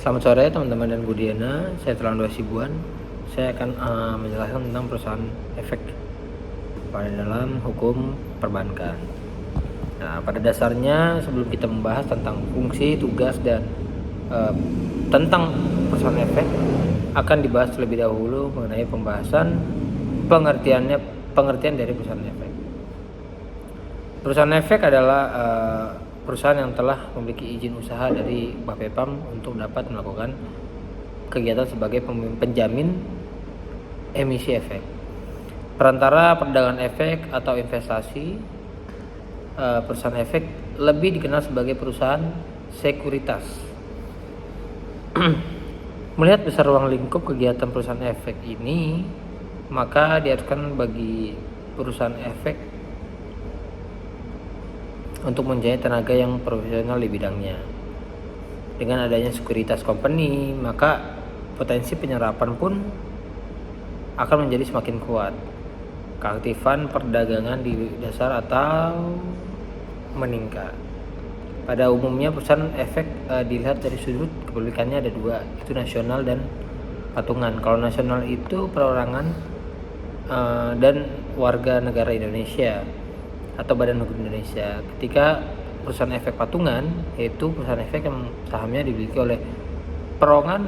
Selamat sore teman-teman dan Budiana, saya Telandu Hasibuan. Saya akan menjelaskan tentang perusahaan efek pada dalam hukum perbankan. Nah, pada dasarnya sebelum kita membahas tentang fungsi, tugas, dan tentang perusahaan efek, akan dibahas terlebih dahulu mengenai pembahasan pengertian dari perusahaan efek. Perusahaan efek adalah perusahaan yang telah memiliki izin usaha dari Bapepam untuk dapat melakukan kegiatan sebagai penjamin emisi efek. Perantara perdagangan efek atau investasi, perusahaan efek lebih dikenal sebagai perusahaan sekuritas. Melihat besar ruang lingkup kegiatan perusahaan efek ini, maka diharuskan bagi perusahaan efek untuk menjadi tenaga yang profesional di bidangnya. Dengan adanya sekuritas company, maka potensi penyerapan pun akan menjadi semakin kuat. Keaktifan perdagangan di dasar atau meningkat. Pada umumnya perusahaan efek dilihat dari sudut kepemilikannya ada dua, itu nasional dan patungan. Kalau nasional itu perorangan dan warga negara Indonesia atau Badan Hukum Indonesia. Ketika perusahaan efek patungan, yaitu perusahaan efek yang sahamnya dimiliki oleh perorangan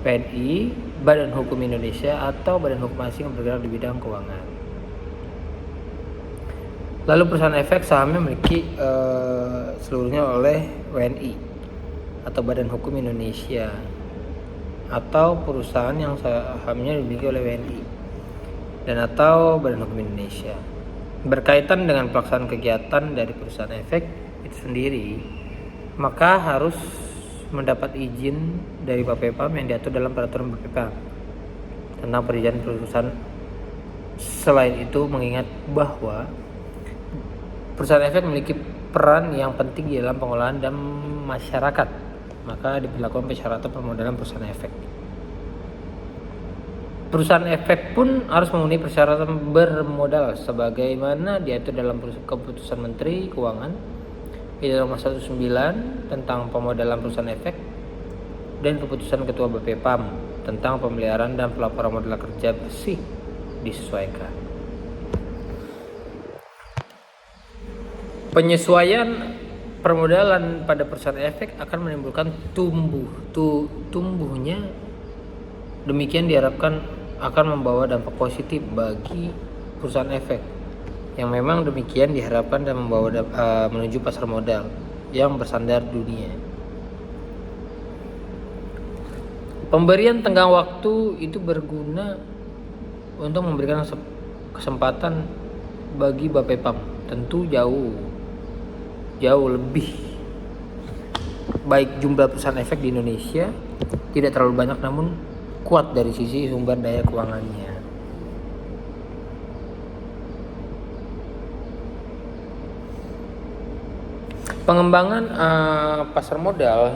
PNI, Badan Hukum Indonesia, atau badan hukum asing yang bergerak di bidang keuangan. Lalu perusahaan efek sahamnya memiliki seluruhnya oleh WNI atau Badan Hukum Indonesia, atau perusahaan yang sahamnya dimiliki oleh WNI dan atau Badan Hukum Indonesia. Berkaitan dengan pelaksanaan kegiatan dari perusahaan efek itu sendiri, maka harus mendapat izin dari Bapepam yang diatur dalam peraturan Bapepam tentang perizinan perusahaan. Selain itu, mengingat bahwa perusahaan efek memiliki peran yang penting di dalam pengolahan dan masyarakat, maka diberlakukan persyaratan permodalan perusahaan efek. Perusahaan efek pun harus memenuhi persyaratan bermodal sebagaimana diatur dalam keputusan Menteri Keuangan nomor 19 tentang pemodalan perusahaan efek dan keputusan Ketua Bapepam tentang pemeliharaan dan pelaporan modal kerja bersih disesuaikan. Penyesuaian permodalan pada perusahaan efek akan menimbulkan tumbuhnya. Demikian diharapkan akan membawa dampak positif bagi perusahaan efek, yang memang demikian diharapkan dan membawa menuju pasar modal yang bersandar dunia. Pemberian tenggang waktu itu berguna untuk memberikan kesempatan bagi Bapepam, tentu jauh lebih baik jumlah perusahaan efek di Indonesia, tidak terlalu banyak namun kuat dari sisi sumber daya keuangannya. Pengembangan pasar modal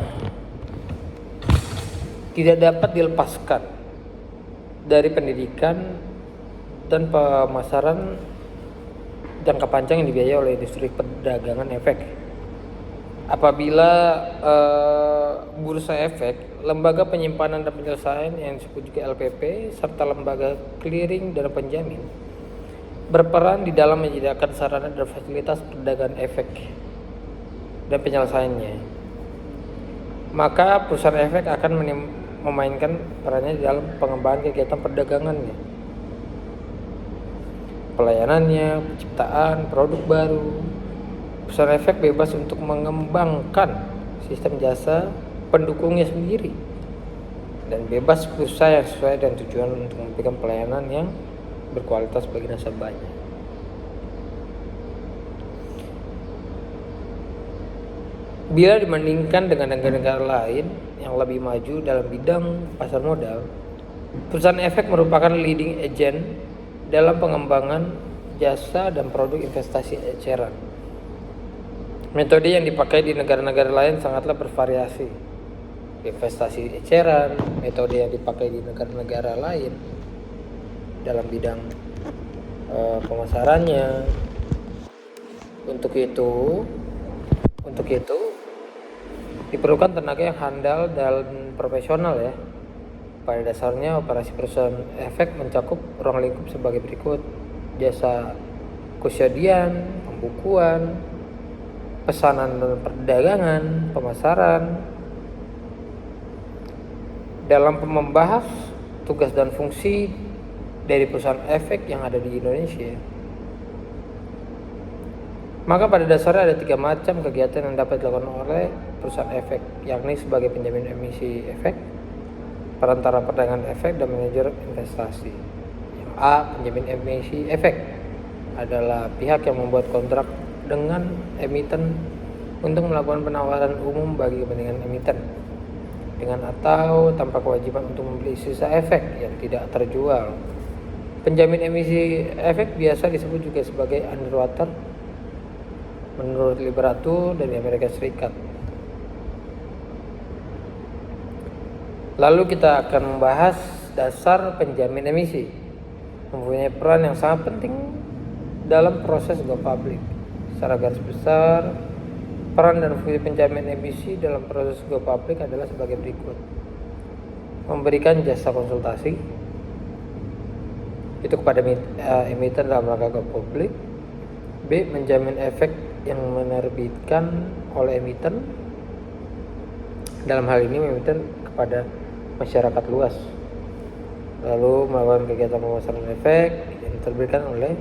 tidak dapat dilepaskan dari pendidikan dan pemasaran jangka panjang yang dibiayai oleh industri perdagangan efek. Apabila bursa efek, lembaga penyimpanan dan penyelesaian yang disebut juga LPP, serta lembaga clearing dan penjamin berperan di dalam menyediakan sarana dan fasilitas perdagangan efek dan penyelesaiannya, maka perusahaan efek akan memainkan perannya di dalam pengembangan kegiatan perdagangannya, pelayanannya, penciptaan produk baru. Perusahaan efek bebas untuk mengembangkan sistem jasa pendukungnya sendiri dan bebas berusaha yang sesuai dengan tujuan untuk memberikan pelayanan yang berkualitas bagi nasabahnya. Bila dibandingkan dengan negara-negara lain yang lebih maju dalam bidang pasar modal, perusahaan efek merupakan leading agent dalam pengembangan jasa dan produk investasi eceran. Metode yang dipakai di negara-negara lain sangatlah bervariasi. Investasi eceran, metode yang dipakai di negara-negara lain dalam bidang pemasarannya. Untuk itu Diperlukan tenaga yang handal dan profesional ya. Pada dasarnya operasi perusahaan efek mencakup ruang lingkup sebagai berikut: jasa kusodian, pembukuan, pesanan dan perdagangan, pemasaran. Dalam membahas tugas dan fungsi dari perusahaan efek yang ada di Indonesia, maka pada dasarnya ada 3 macam kegiatan yang dapat dilakukan oleh perusahaan efek, yakni sebagai penjamin emisi efek, perantara perdagangan efek, dan manajer investasi. Yang A, penjamin emisi efek adalah pihak yang membuat kontrak dengan emiten untuk melakukan penawaran umum bagi kepentingan emiten dengan atau tanpa kewajiban untuk membeli sisa efek yang tidak terjual. Penjamin emisi efek biasa disebut juga sebagai underwriter menurut literatur dari Amerika Serikat. Lalu kita akan membahas dasar penjamin emisi. Mempunyai peran yang sangat penting dalam proses go public. Secara garis besar, peran dan fungsi penjamin emisi dalam proses go public adalah sebagai berikut: memberikan jasa konsultasi itu kepada emiten dalam rangka go public. B, menjamin efek yang menerbitkan oleh emiten, dalam hal ini emiten kepada masyarakat luas. Lalu melakukan kegiatan pemasaran efek yang diterbitkan oleh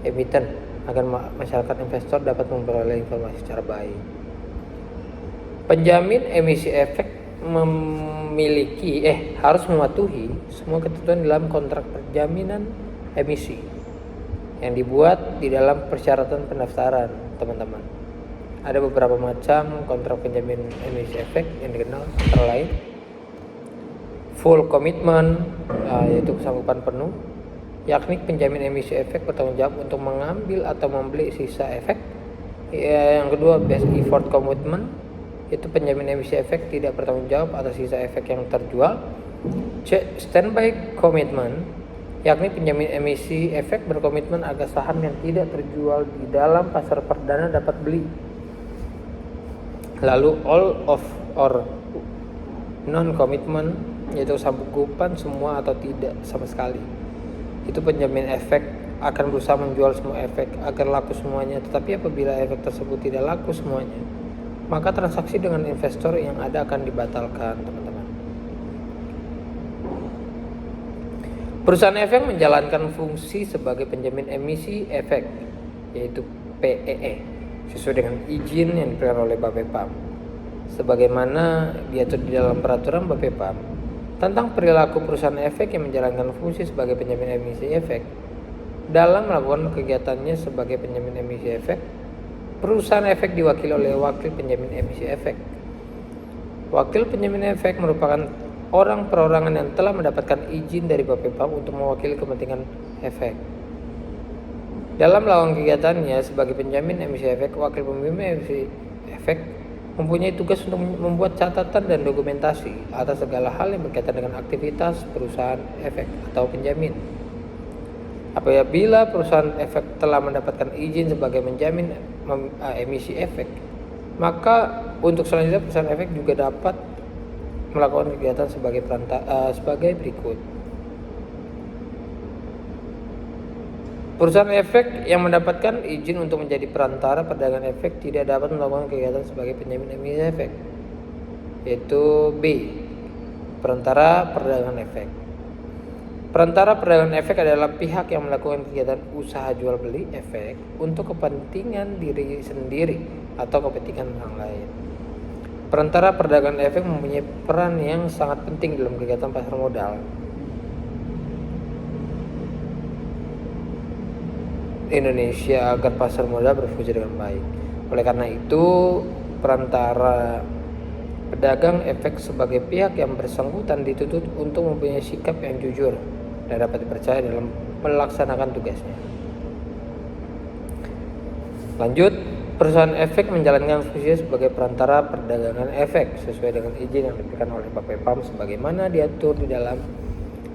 emiten agar masyarakat investor dapat memperoleh informasi secara baik. Penjamin emisi efek harus mematuhi semua ketentuan dalam kontrak perjaminan emisi yang dibuat di dalam persyaratan pendaftaran, teman-teman. Ada beberapa macam kontrak penjamin emisi efek yang dikenal, antara lain full commitment, yaitu kesanggupan penuh, yakni penjamin emisi efek bertanggung jawab untuk mengambil atau membeli sisa efek. Yang kedua, best effort commitment, itu penjamin emisi efek tidak bertanggung jawab atas sisa efek yang terjual. C, standby commitment, yakni penjamin emisi efek berkomitmen agar saham yang tidak terjual di dalam pasar perdana dapat beli. Lalu all of or non commitment, yaitu sanggupan semua atau tidak sama sekali. Itu penjamin efek akan berusaha menjual semua efek agar laku semuanya, tetapi apabila efek tersebut tidak laku semuanya, maka transaksi dengan investor yang ada akan dibatalkan, teman-teman. Perusahaan efek menjalankan fungsi sebagai penjamin emisi efek, yaitu PEE, sesuai dengan izin yang diberikan oleh Bapepam, sebagaimana diatur di dalam peraturan Bapepam tentang perilaku perusahaan efek yang menjalankan fungsi sebagai penjamin emisi efek. Dalam melakukan kegiatannya sebagai penjamin emisi efek, perusahaan efek diwakili oleh wakil penjamin emisi efek. Wakil penjamin efek merupakan orang perorangan yang telah mendapatkan izin dari Bapepam untuk mewakili kepentingan efek. Dalam melakukan kegiatannya sebagai penjamin emisi efek, wakil penjamin emisi efek mempunyai tugas untuk membuat catatan dan dokumentasi atas segala hal yang berkaitan dengan aktivitas perusahaan efek atau penjamin. Apabila perusahaan efek telah mendapatkan izin sebagai menjamin emisi efek, maka untuk selanjutnya perusahaan efek juga dapat melakukan kegiatan sebagai berikut. Perusahaan efek yang mendapatkan izin untuk menjadi perantara perdagangan efek tidak dapat melakukan kegiatan sebagai penjamin emisi efek, yaitu B, perantara perdagangan efek. Perantara perdagangan efek adalah pihak yang melakukan kegiatan usaha jual beli efek untuk kepentingan diri sendiri atau kepentingan orang lain. Perantara perdagangan efek mempunyai peran yang sangat penting dalam kegiatan pasar modal. Indonesia agar pasar modal berfungsi dengan baik. Oleh karena itu, perantara pedagang efek sebagai pihak yang bersangkutan dituntut untuk mempunyai sikap yang jujur dan dapat dipercaya dalam melaksanakan tugasnya. Lanjut, perusahaan efek menjalankan fungsi sebagai perantara perdagangan efek sesuai dengan izin yang diberikan oleh Bapepam sebagaimana diatur di dalam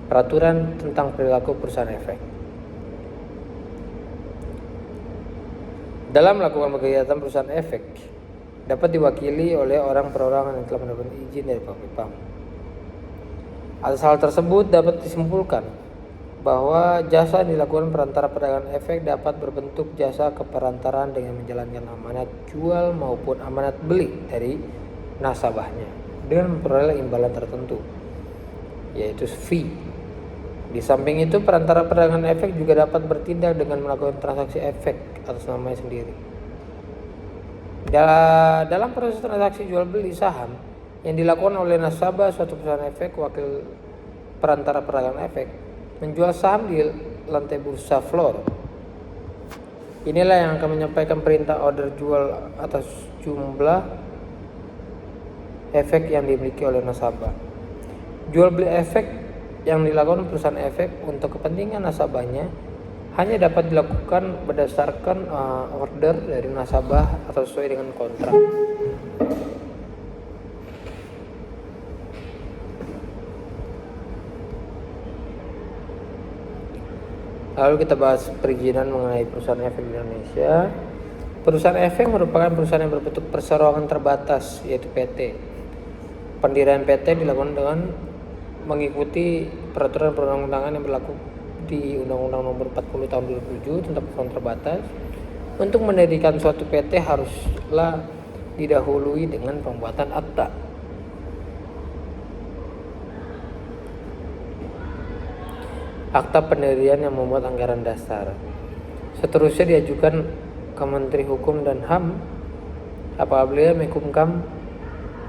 peraturan tentang perilaku perusahaan efek. Dalam melakukan kegiatan perusahaan efek, dapat diwakili oleh orang perorangan yang telah mendapatkan izin dari Bapepam. Atas hal tersebut dapat disimpulkan bahwa jasa yang dilakukan perantara perdagangan efek dapat berbentuk jasa keperantaraan dengan menjalankan amanat jual maupun amanat beli dari nasabahnya dengan memperoleh imbalan tertentu, yaitu fee. Di samping itu, perantara perdagangan efek juga dapat bertindak dengan melakukan transaksi efek atas namanya sendiri. Dalam proses transaksi jual beli saham yang dilakukan oleh nasabah suatu perusahaan efek, wakil perantara perdagangan efek menjual saham di lantai bursa floor. Inilah yang akan menyampaikan perintah order jual atas jumlah efek yang dimiliki oleh nasabah. Jual beli efek yang dilakukan perusahaan efek untuk kepentingan nasabahnya hanya dapat dilakukan berdasarkan order dari nasabah atau sesuai dengan kontrak. Lalu kita bahas perizinan mengenai perusahaan efek di Indonesia. Perusahaan efek merupakan perusahaan yang berbentuk perseroan terbatas, yaitu PT. Pendirian PT dilakukan dengan mengikuti peraturan perundang-undangan yang berlaku di Undang-Undang Nomor 40 Tahun 2007 tentang perusahaan terbatas. Untuk mendirikan suatu PT haruslah didahului dengan pembuatan akta. Akta pendirian yang memuat anggaran dasar. Seterusnya diajukan ke Menteri Hukum dan HAM apabila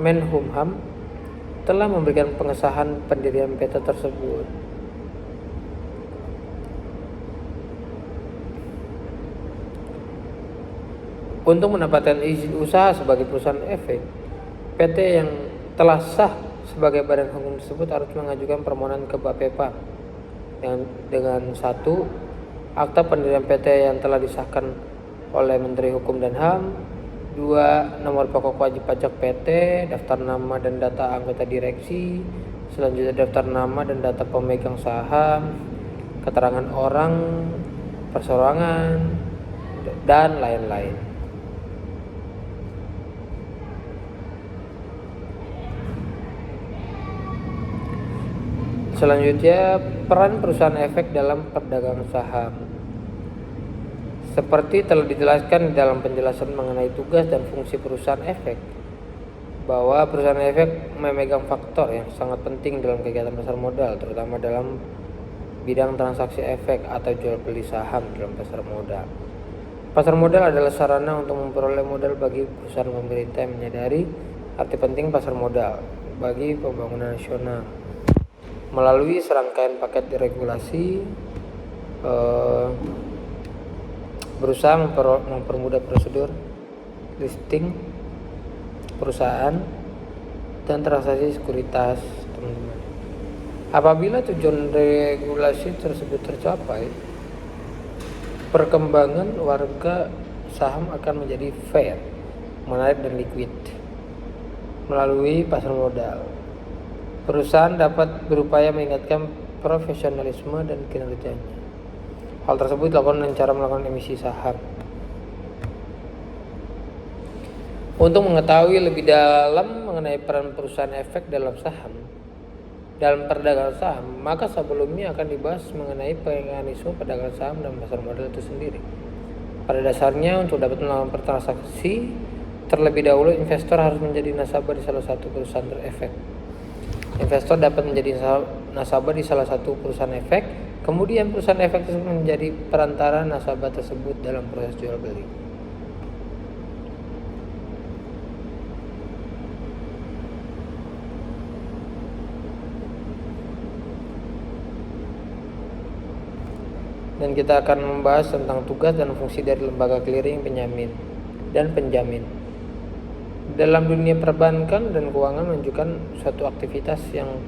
Menkumham telah memberikan pengesahan pendirian PT tersebut. Untuk mendapatkan izin usaha sebagai perusahaan efek, PT yang telah sah sebagai badan hukum tersebut harus mengajukan permohonan ke Bapepam dengan 1. Akta pendirian PT yang telah disahkan oleh Menteri Hukum dan HAM. 2. Nomor pokok wajib pajak PT, daftar nama dan data anggota direksi, selanjutnya daftar nama dan data pemegang saham, keterangan orang, perseroangan, dan lain-lain. Selanjutnya, peran perusahaan efek dalam perdagangan saham. Seperti telah dijelaskan di dalam penjelasan mengenai tugas dan fungsi perusahaan efek, bahwa perusahaan efek memegang faktor yang sangat penting dalam kegiatan pasar modal, terutama dalam bidang transaksi efek atau jual beli saham dalam pasar modal. Pasar modal adalah sarana untuk memperoleh modal bagi perusahaan pemerintah yang menyadari arti penting pasar modal bagi pembangunan nasional. Melalui serangkaian paket regulasi, berusaha mempermudah prosedur listing perusahaan dan transaksi sekuritas, teman-teman. Apabila tujuan regulasi tersebut tercapai, perkembangan warga saham akan menjadi fair, menarik dan liquid. Melalui pasar modal, perusahaan dapat berupaya meningkatkan profesionalisme dan kinerjanya. Hal tersebut dilakukan dengan cara melakukan emisi saham. Untuk mengetahui lebih dalam mengenai peran perusahaan efek dalam perdagangan saham, maka sebelumnya akan dibahas mengenai mekanisme perdagangan saham dan pasar modal itu sendiri. Pada dasarnya, untuk dapat melakukan transaksi, terlebih dahulu investor harus menjadi nasabah di salah satu perusahaan efek. Investor dapat menjadi nasabah di salah satu perusahaan efek. Kemudian perusahaan efek tersebut menjadi perantara nasabah tersebut dalam proses jual beli. Dan kita akan membahas tentang tugas dan fungsi dari lembaga clearing, penjamin, dan penjamin. Dalam dunia perbankan dan keuangan menunjukkan suatu aktivitas yang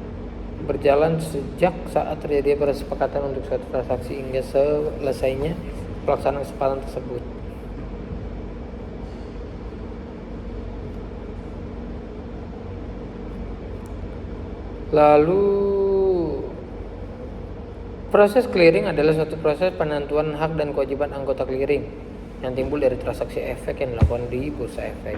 berjalan sejak saat terjadi kesepakatan untuk suatu transaksi hingga selesainya pelaksanaan kesepakatan tersebut. Lalu, proses clearing adalah suatu proses penentuan hak dan kewajiban anggota clearing yang timbul dari transaksi efek yang dilakukan di bursa efek.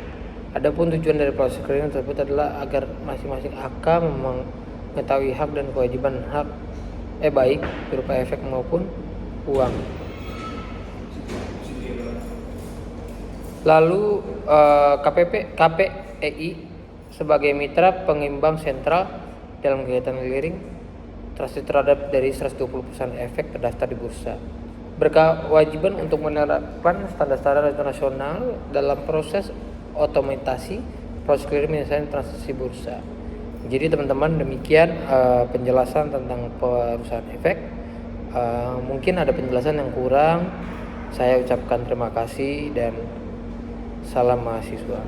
Adapun tujuan dari proses clearing tersebut adalah agar masing-masing AK mengetahui hak dan kewajiban baik berupa efek maupun uang. Lalu KPEI sebagai mitra pengimbang sentral dalam kegiatan clearing transaksi terhadap dari 120 perusahaan efek terdaftar di bursa. Berkewajiban untuk menerapkan standar-standar internasional dalam proses otomatisasi proses clearing menyelesaikan transaksi bursa. Jadi teman-teman, demikian penjelasan tentang perusahaan efek. Mungkin ada penjelasan yang kurang. Saya ucapkan terima kasih dan salam mahasiswa.